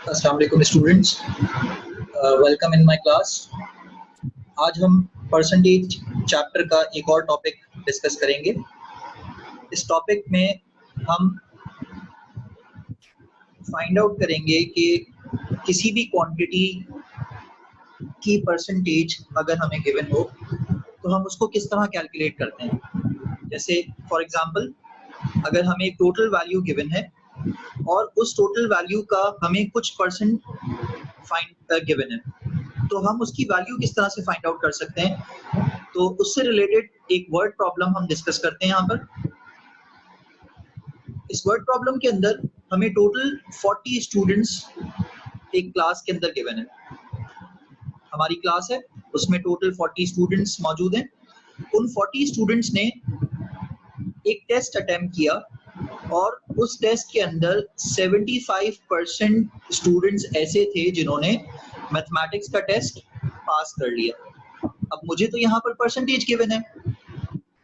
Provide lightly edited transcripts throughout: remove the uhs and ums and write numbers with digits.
अस्सलाम वालेकुम students, welcome in my class. आज हम परसेंटेज चैप्टर का एक और टॉपिक डिस्कस करेंगे। इस टॉपिक में हम फाइंड आउट करेंगे कि किसी भी क्वांटिटी की परसेंटेज अगर हमें गिवन हो तो हम उसको किस तरह कैलकुलेट करते हैं। जैसे फॉर एग्जांपल, अगर हमें टोटल वैल्यू गिवन है और उस टोटल वैल्यू का हमें कुछ परसेंट फाइंड गिवन है, तो हम उसकी वैल्यू किस तरह से फाइंड आउट कर सकते हैं। तो उससे रिलेटेड एक वर्ड प्रॉब्लम हम डिस्कस करते हैं यहाँ पर। इस वर्ड प्रॉब्लम के अंदर हमें टोटल 40 स्टूडेंट्स एक क्लास के अंदर गिवन है। हमारी क्लास है, उसमें टोटल 40 स्टूडेंट्स मौजूद हैं। उन 40 स्टूडेंट्स ने एक टेस्ट अटेम्प्ट किया और उस टेस्ट के अंदर 75% स्टूडेंट्स ऐसे थे जिन्होंने मैथमेटिक्स का टेस्ट पास कर लिया। अब मुझे तो यहाँ पर परसेंटेज गिवन है,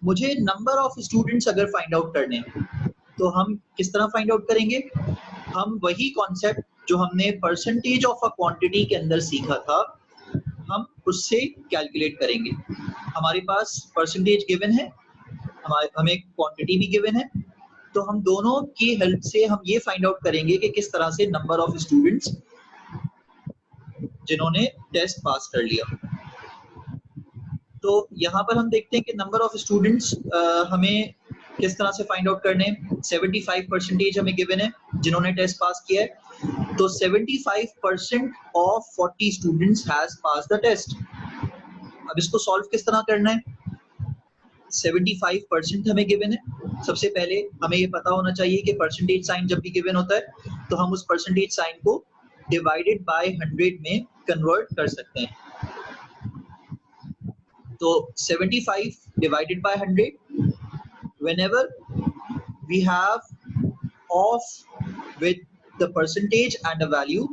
मुझे नंबर ऑफ स्टूडेंट्स अगर फाइंड आउट करने हैं तो हम किस तरह फाइंड आउट करेंगे। हम वही कॉन्सेप्ट जो हमने परसेंटेज ऑफ अ क्वांटिटी के अंदर सीखा था, हम उससे कैलकुलेट करेंगे। हमारे पास परसेंटेज गिवन है, हमें क्वांटिटी भी गिवन है, तो हम दोनों की हेल्प से हम ये फाइंड आउट करेंगे कि किस तरह से नंबर ऑफ स्टूडेंट्स जिन्होंने टेस्ट पास कर लिया। तो यहाँ पर हम देखते हैं कि नंबर ऑफ स्टूडेंट्स हमें किस तरह से फाइंड आउट करने हैं। 75% हमें गिवन है जिन्होंने टेस्ट पास किया है, तो 75% of 40 students has pass the test. अब इसको सॉल्व किस तरह करना है। 75% हमें गिवन है। सबसे पहले हमें ये पता होना चाहिए कि परसेंटेज साइन जब भी गिवन होता है तो हम उस परसेंटेज साइन को डिवाइडेड बाय 100 में कन्वर्ट कर सकते हैं। तो 75 divided by 100, whenever we have off with the percentage and a value,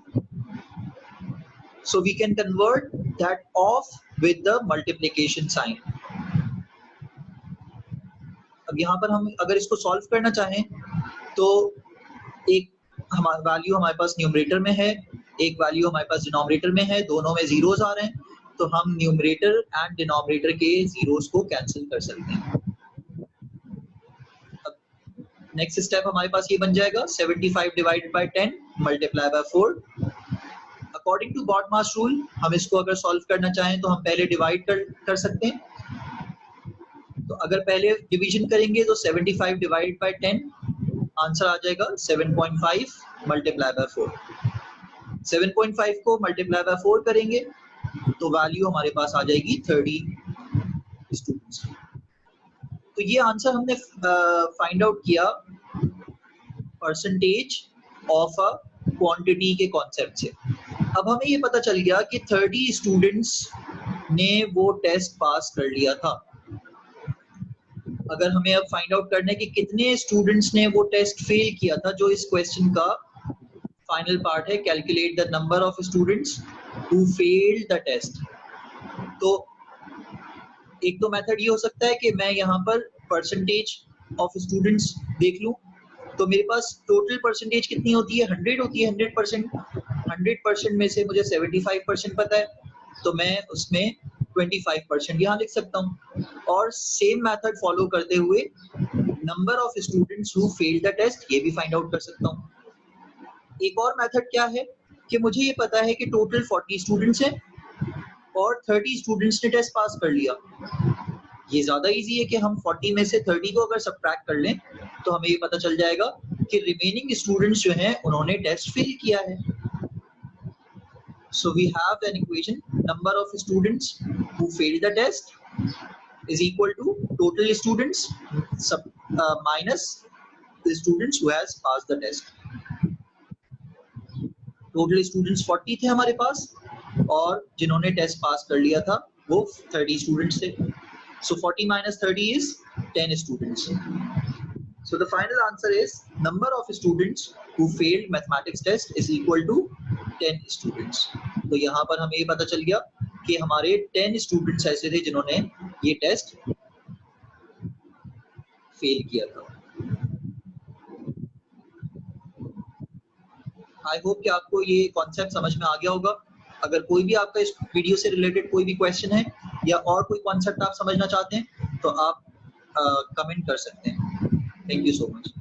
so we can convert that off with the multiplication sign. अब यहाँ पर हम अगर इसको सॉल्व करना चाहें तो एक वैल्यू हमारे पास न्यूमरेटर में है, एक वैल्यू हमारे पास डिनोमिनेटर में है, दोनों में जीरोस आ रहे हैं, तो हम न्यूमरेटर एंड डिनोमिनेटर के जीरोस को कैंसिल कर सकते हैं। नेक्स्ट स्टेप हमारे पास ये बन जाएगा 75 divided by 10 multiply by 4। According to BODMAS rule हम इसको अगर सॉल्व करना चाहें तो हम पहले डिवाइड कर सकते हैं। तो अगर पहले डिवीजन करेंगे तो 75 डिवाइडेड बाय 10 आंसर आ जाएगा 7.5 मल्टीप्लाई बाय 4। 7.5 को मल्टीप्लाई बाय 4 करेंगे तो वैल्यू हमारे पास आ जाएगी 30 स्टूडेंट्स। तो ये आंसर हमने फाइंड आउट किया परसेंटेज ऑफ अ क्वांटिटी के कॉन्सेप्ट से। अब हमें ये पता चल गया कि 30 स्टूडेंट्स ने वो टेस्ट पास कर लिया था। अगर हमें अब फाइंड आउट करना है कि कितने स्टूडेंट्स ने वो टेस्ट फेल किया था, जो इस क्वेश्चन का फाइनल पार्ट है, calculate the number of students who failed the test. तो एक तो मेथड ये हो सकता है कि मैं यहाँ पर परसेंटेज ऑफ स्टूडेंट्स देख लूँ, तो मेरे पास टोटल परसेंटेज कितनी होती है, 100 होती है। 100%, 100% में से मुझे 75% पता है, तो मैं उसमें 25% यहाँ लिख सकता हूँ। और सेम मेथड फॉलो करते हुए number of students who failed the test ये भी फाइंड आउट कर सकता हूँ। एक और मेथड क्या है कि मुझे ये पता है कि टोटल 40 स्टूडेंट्स हैं और 30 स्टूडेंट्स ने टेस्ट पास कर लिया। ये ज्यादा इजी है कि हम 40 में से 30 को अगर सब्ट्रैक्ट कर लें तो हमें ये पता चल जाएगा कि रिमेनिंग स्टूडेंट्स जो हैं उन्होंने टेस्ट फेल किया है। So we have an equation, number of students who failed the test is equal to total students minus the students who has passed the test. Total students 40 थे हमारे पास और जिन्होंने test pass कर लिया था वो 30 स्टूडेंट्स थे। So 40 minus 30 is 10 students. So the final answer is number of students who failed mathematics test is equal to 10 students. तो यहाँ पर हमें ये पता चल गया कि हमारे 10 स्टूडेंट्स ऐसे थे जिन्होंने ये टेस्ट फेल किया था। आई होप कि आपको ये कॉन्सेप्ट समझ में आ गया होगा। अगर कोई भी आपका इस वीडियो से रिलेटेड कोई भी क्वेश्चन है या और कोई कॉन्सेप्ट आप समझना चाहते हैं तो आप कमेंट कर सकते हैं। Thank you so much.